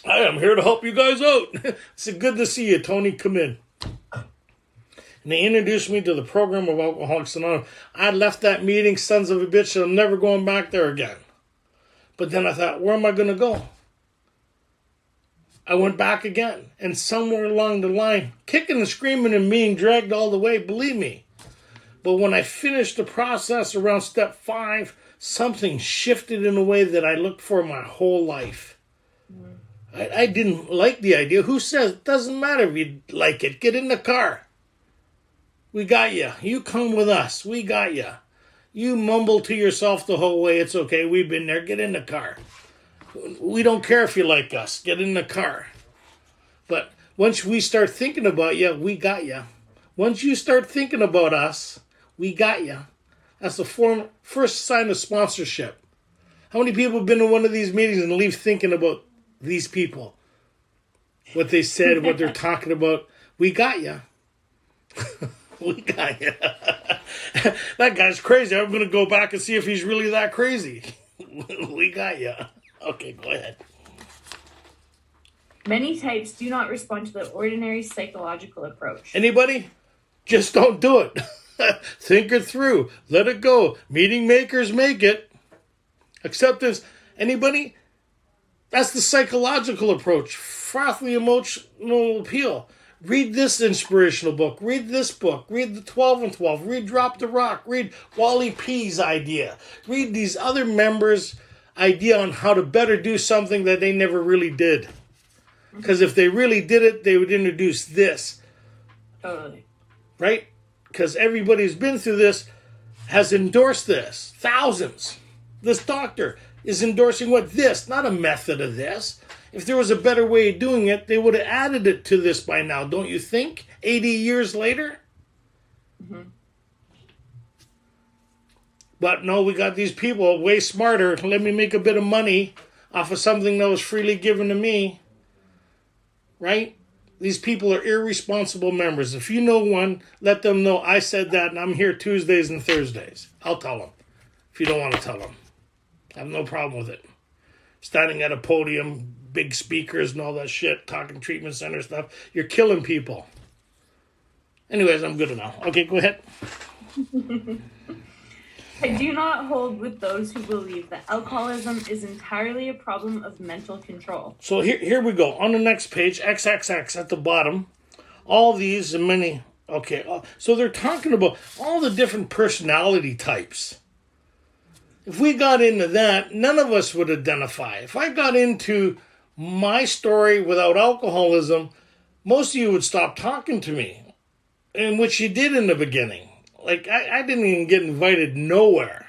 I am here to help you guys out. I said, good to see you, Tony. Come in. And they introduced me to the program of Alcoholics Anonymous. I left that meeting, sons of a bitch, and I'm never going back there again. But then I thought, where am I going to go? I went back again. And somewhere along the line, kicking and screaming and being dragged all the way, believe me. But when I finished the process around step 5, something shifted in a way that I looked for my whole life. I didn't like the idea. Who says it doesn't matter if you like it? Get in the car. We got you. You come with us. We got you. You mumble to yourself the whole way. It's okay. We've been there. Get in the car. We don't care if you like us. Get in the car. But once we start thinking about you, we got you. Once you start thinking about us, we got you. That's the first sign of sponsorship. How many people have been in one of these meetings and leave thinking about these people? What they said, what they're talking about. We got you. We got you. That guy's crazy. I'm going to go back and see if he's really that crazy. We got you. Okay, go ahead. Many types do not respond to the ordinary psychological approach. Anybody? Just don't do it. Think it through. Let it go. Meeting makers make it. Acceptance. Anybody? That's the psychological approach. Frothy emotional appeal. Read this inspirational book. Read this book. Read the 12 and 12. Read Drop the Rock. Read Wally P's idea. Read these other members' idea on how to better do something that they never really did. Because if they really did it, they would introduce this. Totally. Right? Because everybody who's been through this has endorsed this. Thousands. This doctor is endorsing what? This, not a method of this. If there was a better way of doing it, they would have added it to this by now, don't you think? 80 years later? Mm-hmm. But no, we got these people way smarter. Let me make a bit of money off of something that was freely given to me. Right? These people are irresponsible members. If you know one, let them know I said that and I'm here Tuesdays and Thursdays. I'll tell them if you don't want to tell them. I have no problem with it. Standing at a podium, big speakers and all that shit, talking treatment center stuff. You're killing people. Anyways, I'm good now. Okay, go ahead. I do not hold with those who believe that alcoholism is entirely a problem of mental control. So here we go. On the next page, XXX at the bottom, all these and many. Okay, so they're talking about all the different personality types. If we got into that, none of us would identify. If I got into my story without alcoholism, most of you would stop talking to me, and which you did in the beginning. Like, I didn't even get invited nowhere.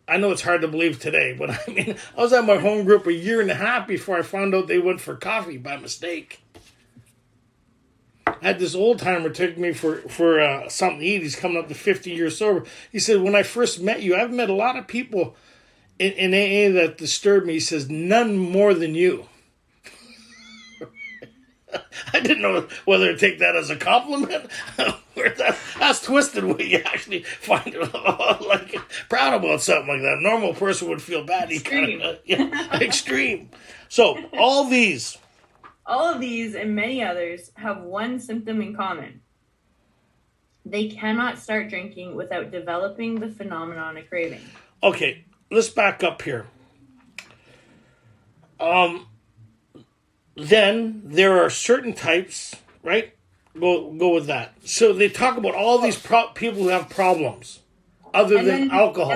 I know it's hard to believe today, but I mean, I was at my home group a year and a half before I found out they went for coffee by mistake. I had this old timer take me for something to eat. He's coming up to 50 years sober. He said, when I first met you, I've met a lot of people in AA that disturbed me. He says, none more than you. I didn't know whether to take that as a compliment. That's twisted when you actually find it like proud about something like that. A normal person would feel bad. Extreme. Extreme. So all these and many others have one symptom in common. They cannot start drinking without developing the phenomenon of craving. Okay, let's back up here. Then there are certain types, right? Go with that. So they talk about all these people who have problems other than alcohol.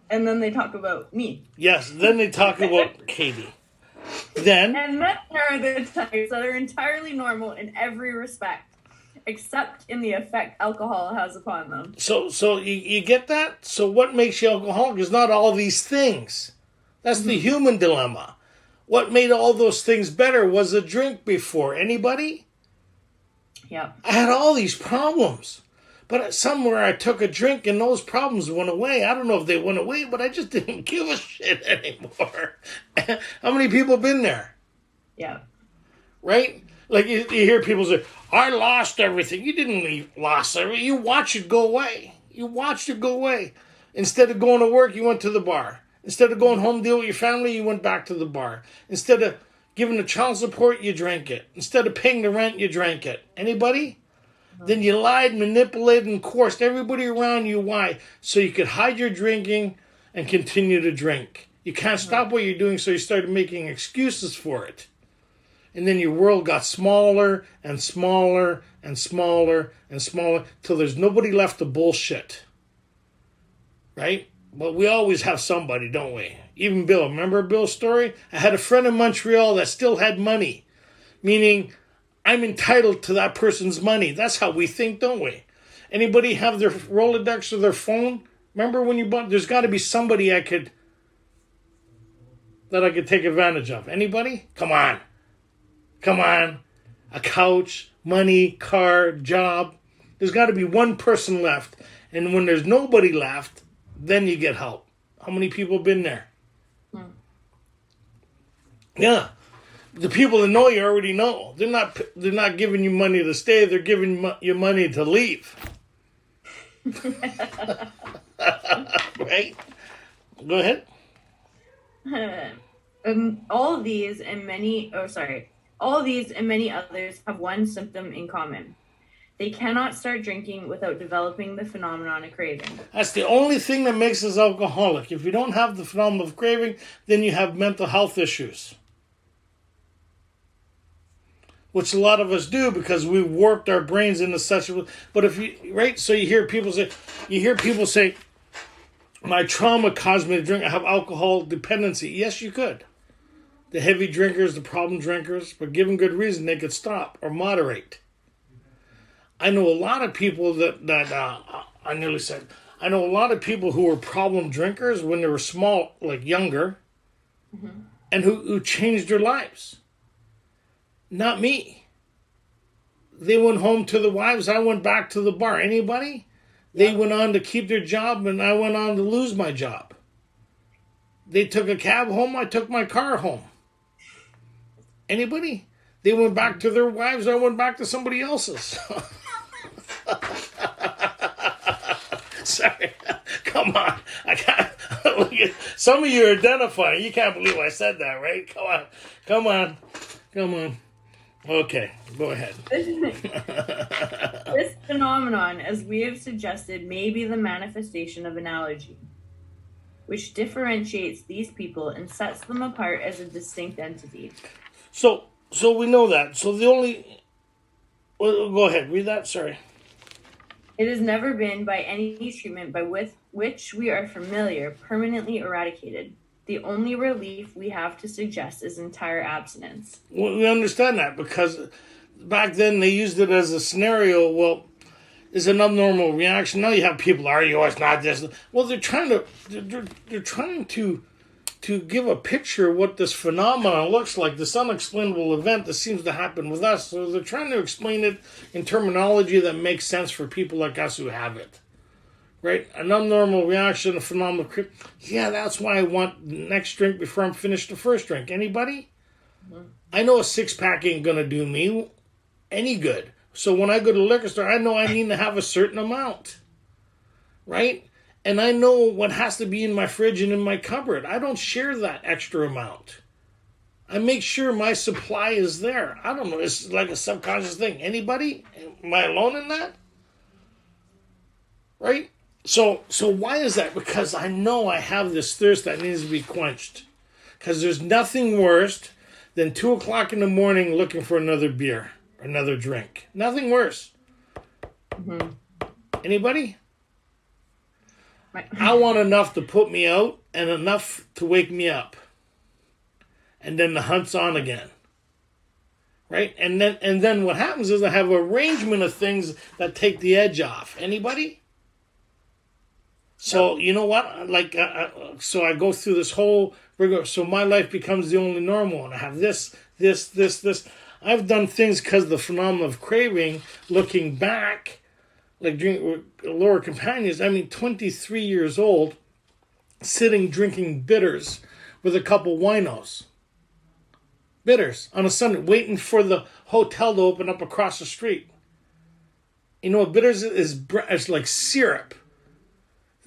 And then they talk about me. Yes, then they talk about Katie. Then there are the types that are entirely normal in every respect, except in the effect alcohol has upon them. So you get that? So what makes you alcoholic is not all these things. That's the human dilemma. What made all those things better was a drink before. Anybody? Yeah. I had all these problems. But somewhere I took a drink and those problems went away. I don't know if they went away, but I just didn't give a shit anymore. How many people have been there? Yeah. Right? Like you hear people say, I lost everything. You didn't lose everything. You watched it go away. You watched it go away. Instead of going to work, you went to the bar. Instead of going home to deal with your family, you went back to the bar. Instead of giving the child support, you drank it. Instead of paying the rent, you drank it. Anybody? No. Then you lied, manipulated, and coerced everybody around you. Why? So you could hide your drinking and continue to drink. You can't stop what you're doing, so you started making excuses for it. And then your world got smaller and smaller and smaller and smaller till there's nobody left to bullshit. Right? But we always have somebody, don't we? Even Bill. Remember Bill's story? I had a friend in Montreal that still had money. Meaning, I'm entitled to that person's money. That's how we think, don't we? Anybody have their Rolodex or their phone? Remember when you bought... There's got to be somebody that I could take advantage of. Anybody? Come on. A couch, money, car, job. There's got to be one person left. And when there's nobody left... Then you get help. How many people have been there? Yeah. The people that know you already know. They're not giving you money to stay. They're giving you money to leave. Right? Go ahead. All these and many others have one symptom in common. They cannot start drinking without developing the phenomenon of craving. That's the only thing that makes us alcoholic. If you don't have the phenomenon of craving, then you have mental health issues. Which a lot of us do because we warped our brains into such a... But if you... Right? So you hear people say, my trauma caused me to drink. I have alcohol dependency. Yes, you could. The heavy drinkers, the problem drinkers, but given good reason, they could stop or moderate. I know a lot of people I know a lot of people who were problem drinkers when they were small, like younger, and who changed their lives. Not me. They went home to the wives. I went back to the bar. Anybody? They went on to keep their job, and I went on to lose my job. They took a cab home. I took my car home. Anybody? They went back to their wives. I went back to somebody else's. Sorry. Come on. I can't. Look at, some of you are identifying. You can't believe I said that, right? Come on. Okay, go ahead. This phenomenon, as we have suggested, may be the manifestation of an allergy, which differentiates these people and sets them apart as a distinct entity. So we know that. So the only... Well, go ahead, read that, sorry. It has never been, by any treatment by which we are familiar, permanently eradicated. The only relief we have to suggest is entire abstinence. Well, we understand that because back then they used it as a scenario. Well, it's an abnormal reaction. Now you have people argue, oh, it's not this. Well, they're trying to give a picture of what this phenomenon looks like, this unexplainable event that seems to happen with us. So they're trying to explain it in terminology that makes sense for people like us who have it. Right? An abnormal reaction, a phenomenal... Yeah, that's why I want the next drink before I'm finished the first drink. Anybody? Mm-hmm. I know a six-pack ain't going to do me any good. So when I go to the liquor store, I know I need to have a certain amount. Right? And I know what has to be in my fridge and in my cupboard. I don't share that extra amount. I make sure my supply is there. I don't know. It's like a subconscious thing. Anybody? Am I alone in that? Right? So why is that? Because I know I have this thirst that needs to be quenched. Because there's nothing worse than 2 o'clock in the morning looking for another beer, another drink. Nothing worse. Mm-hmm. Anybody? I want enough to put me out and enough to wake me up. And then the hunt's on again. Right? And then what happens is I have an arrangement of things that take the edge off. Anybody? So, you know what? Like, so I go through this whole rigor. So my life becomes the only normal. And I have this. I've done things because of the phenomenon of craving, looking back, like drink lower companions. I mean, 23 years old, sitting drinking bitters with a couple winos. Bitters on a Sunday, waiting for the hotel to open up across the street. You know what bitters is? It's like syrup.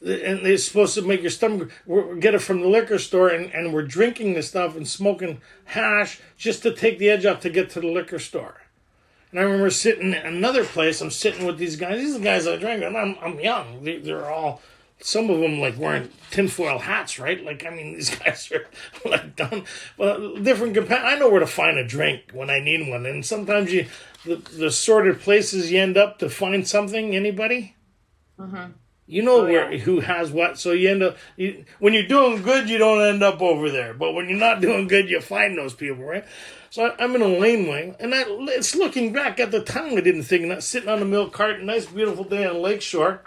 And it's supposed to make your stomach... We get it from the liquor store, and we're drinking this stuff and smoking hash just to take the edge off to get to the liquor store. And I remember sitting in another place. I'm sitting with these guys. These are the guys I drink, and I'm young. They're all... Some of them, like, wearing tinfoil hats, right? Like, I mean, these guys are, like, done. Well, different... I know where to find a drink when I need one. And sometimes the sorted places you end up to find something. Anybody? Mm-hmm. You know who has what, so you end up... when you're doing good, you don't end up over there. But when you're not doing good, you find those people, right? So I'm in a laneway, and it's looking back at the time I didn't think that. Sitting on the milk cart, nice, beautiful day on Lakeshore.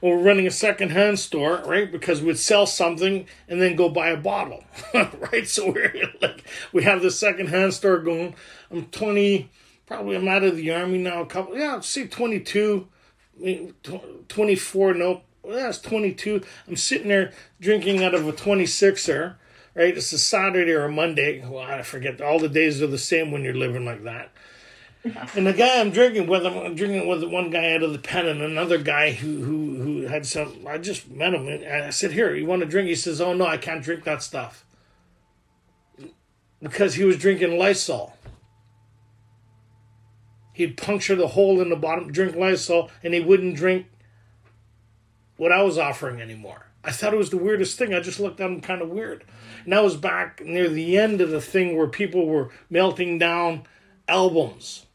We're running a secondhand store, right? Because we'd sell something and then go buy a bottle, right? So we have this secondhand store going. I'm 20, probably I'm out of the Army now. Say 22... 24, nope. Well, that's 22. I'm sitting there drinking out of a 26er, right? It's a Saturday or a Monday. Well, I forget. All the days are the same when you're living like that. And the guy I'm drinking with one guy out of the pen and another guy who had some... I just met him, and I said, here, you want to drink? He says, oh, no, I can't drink that stuff. Because he was drinking Lysol. He'd puncture the hole in the bottom, drink Lysol, and he wouldn't drink what I was offering anymore. I thought it was the weirdest thing. I just looked at him kind of weird. And that was back near the end of the thing where people were melting down albums.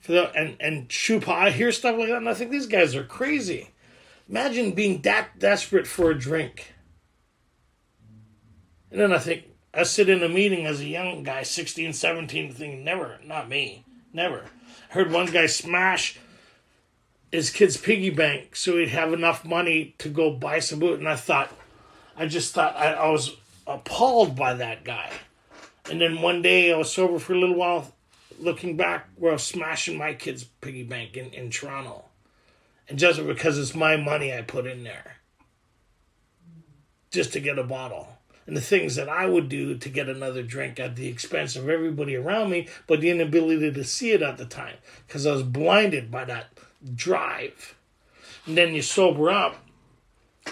And Chupa, I hear stuff like that, and I think these guys are crazy. Imagine being that desperate for a drink. And then I think, I sit in a meeting as a young guy, 16, 17, thinking, never, not me. Never. Heard one guy smash his kid's piggy bank so he'd have enough money to go buy some boot. And I just thought I was appalled by that guy. And then one day I was sober for a little while, looking back where I was smashing my kid's piggy bank in Toronto. And just because it's my money I put in there. Just to get a bottle. and the things that I would do to get another drink at the expense of everybody around me, but the inability to see it at the time because I was blinded by that drive. And then you sober up,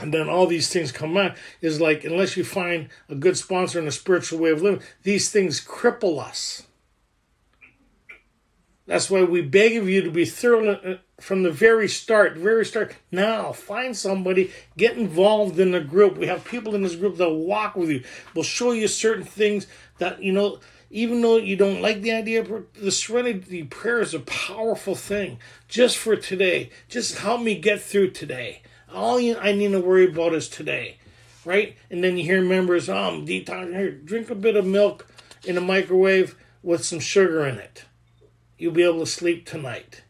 and then all these things come out. Is like, unless you find a good sponsor and a spiritual way of living, these things cripple us. That's why we beg of you to be thorough from the very start. Now, find somebody, get involved in the group. We have people in this group that will walk with you. We'll show you certain things that, even though you don't like the idea of the serenity prayer is a powerful thing. Just for today. Just help me get through today. All I need to worry about is today. Right? And then you hear members, detox, here, drink a bit of milk in a microwave with some sugar in it. You'll be able to sleep tonight,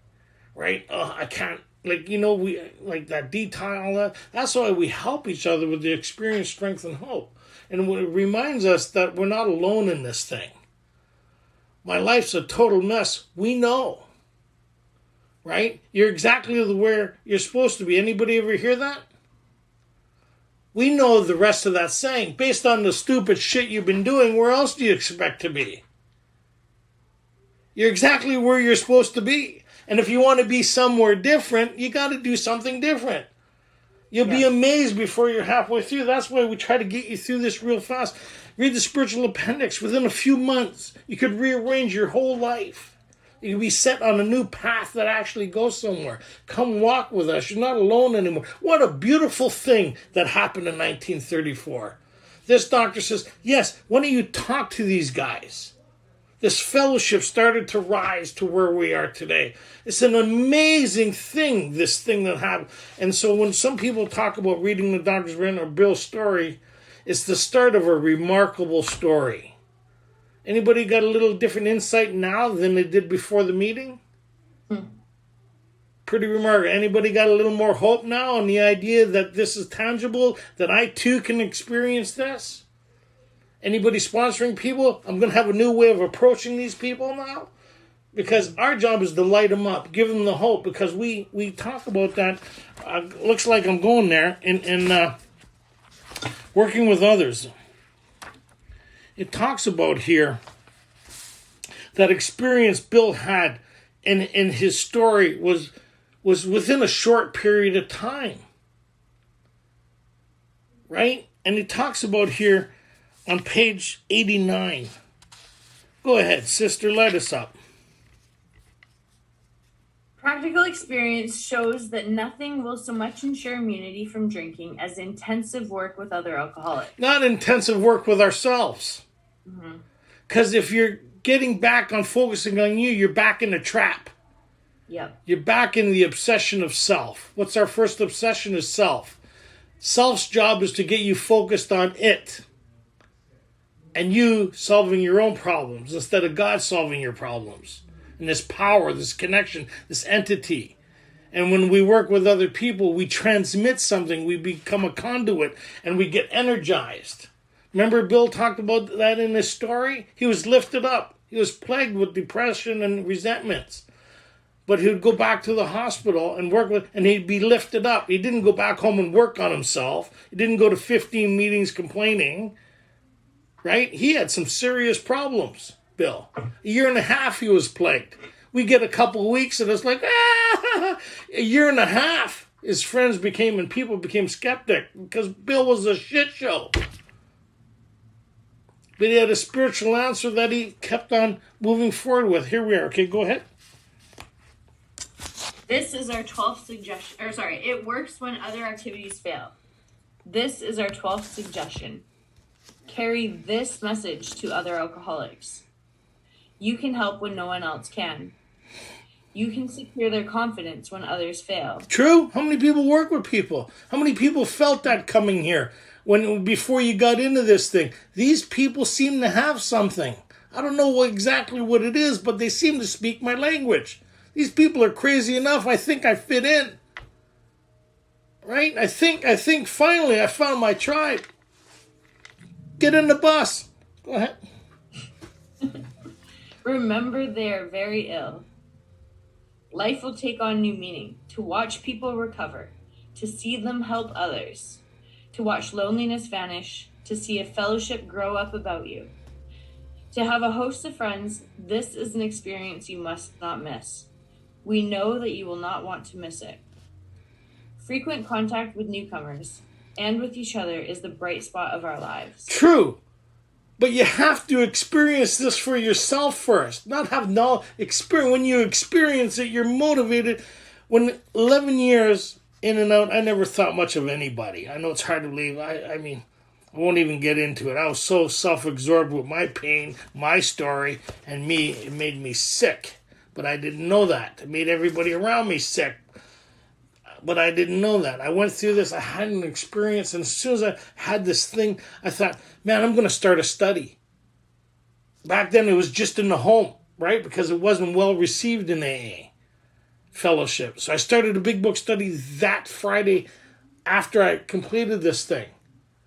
right? I can't, we like that detail, all that. That's why we help each other with the experience, strength, and hope. And it reminds us that we're not alone in this thing. My life's a total mess. We know, right? You're exactly where you're supposed to be. Anybody ever hear that? We know the rest of that saying. Based on the stupid shit you've been doing, where else do you expect to be? You're exactly where you're supposed to be. And if you want to be somewhere different, you got to do something different. You'll be amazed before you're halfway through. That's why we try to get you through this real fast. Read the spiritual appendix. Within a few months, you could rearrange your whole life. You could be set on a new path that actually goes somewhere. Come walk with us. You're not alone anymore. What a beautiful thing that happened in 1934. This doctor says, yes, why don't you talk to these guys? This fellowship started to rise to where we are today. It's an amazing thing, this thing that happened. And so when some people talk about reading the Doctor's Brain or Bill's story, it's the start of a remarkable story. Anybody got a little different insight now than they did before the meeting? Pretty remarkable. Anybody got a little more hope now on the idea that this is tangible, that I too can experience this? Anybody sponsoring people? I'm going to have a new way of approaching these people now. Because our job is to light them up, give them the hope. Because we talk about that. Looks like I'm going there. In working with others. It talks about here that experience Bill had in his story was within a short period of time. Right? And it talks about here on page 89. Go ahead, sister, light us up. Practical experience shows that nothing will so much ensure immunity from drinking as intensive work with other alcoholics. Not intensive work with ourselves. Because if you're getting back on focusing on you, you're back in a trap. Yep. You're back in the obsession of self. What's our first obsession is self. Self's job is to get you focused on it. And you solving your own problems instead of God solving your problems. And this power, this connection, this entity. And when we work with other people, we transmit something. We become a conduit and we get energized. Remember Bill talked about that in his story? He was lifted up. He was plagued with depression and resentments. But he would go back to the hospital and work with, and he'd be lifted up. He didn't go back home and work on himself. He didn't go to 15 meetings complaining. Right? He had some serious problems, Bill. A year and a half he was plagued. We get a couple of weeks and it's like, a year and a half. His friends became, and people became skeptic because Bill was a shit show. But he had a spiritual answer that he kept on moving forward with. Here we are. Okay, go ahead. This is our 12th suggestion. It works when other activities fail. This is our 12th suggestion. Carry this message to other alcoholics. You can help when no one else can. You can secure their confidence when others fail. True. How many people work with people? How many people felt that coming here before you got into this thing? These people seem to have something. I don't know exactly what it is, but they seem to speak my language. These people are crazy enough. I think I fit in. Right? I think finally I found my tribe. Get in the bus. Go ahead. Remember, they are very ill. Life will take on new meaning. To watch people recover. To see them help others. To watch loneliness vanish. to see a fellowship grow up about you. To have a host of friends, this is an experience you must not miss. We know that you will not want to miss it. Frequent contact with newcomers and with each other is the bright spot of our lives. True. But you have to experience this for yourself first. Not have no experience. When you experience it, you're motivated. When 11 years in and out, I never thought much of anybody. I know it's hard to believe. I mean, I won't even get into it. I was so self-absorbed with my pain, my story, and me. It made me sick. But I didn't know that. It made everybody around me sick. But I didn't know that. I went through this. I had an experience. And as soon as I had this thing, I thought, man, I'm going to start a study. Back then, it was just in the home, right? Because it wasn't well received in AA fellowship. So I started a big book study that Friday after I completed this thing.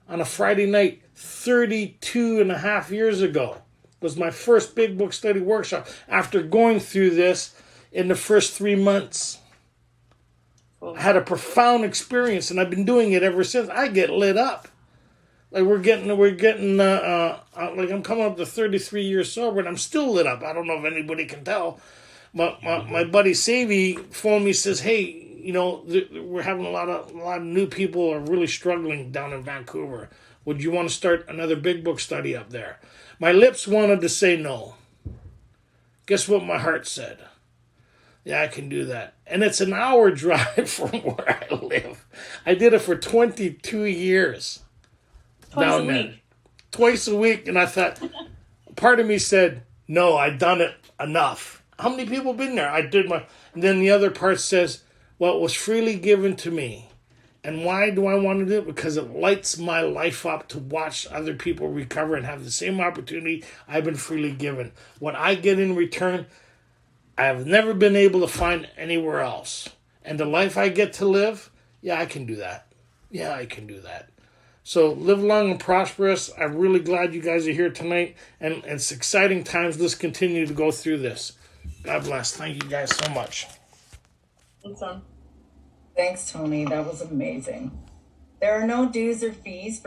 On a Friday night, 32 and a half years ago, was my first big book study workshop after going through this in the first 3 months. I had a profound experience, and I've been doing it ever since. I get lit up. Like we're getting like I'm coming up to 33 years sober, and I'm still lit up. I don't know if anybody can tell. But my buddy Savy phoned me, says, hey, you know, we're having a lot of new people are really struggling down in Vancouver. Would you want to start another big book study up there? My lips wanted to say no. Guess what my heart said? Yeah, I can do that. And it's an hour drive from where I live. I did it for 22 years. Twice a week. Twice a week. And I thought, part of me said, no, I've done it enough. How many people have been there? I did my... And then the other part says, well, it was freely given to me. And why do I want to do it? Because it lights my life up to watch other people recover and have the same opportunity I've been freely given. What I get in return, I have never been able to find anywhere else. And the life I get to live, yeah, I can do that. Yeah, I can do that. So live long and prosperous. I'm really glad you guys are here tonight. And it's exciting times. Let's continue to go through this. God bless. Thank you guys so much. Thanks, son. Thanks, Tony. That was amazing. There are no dues or fees for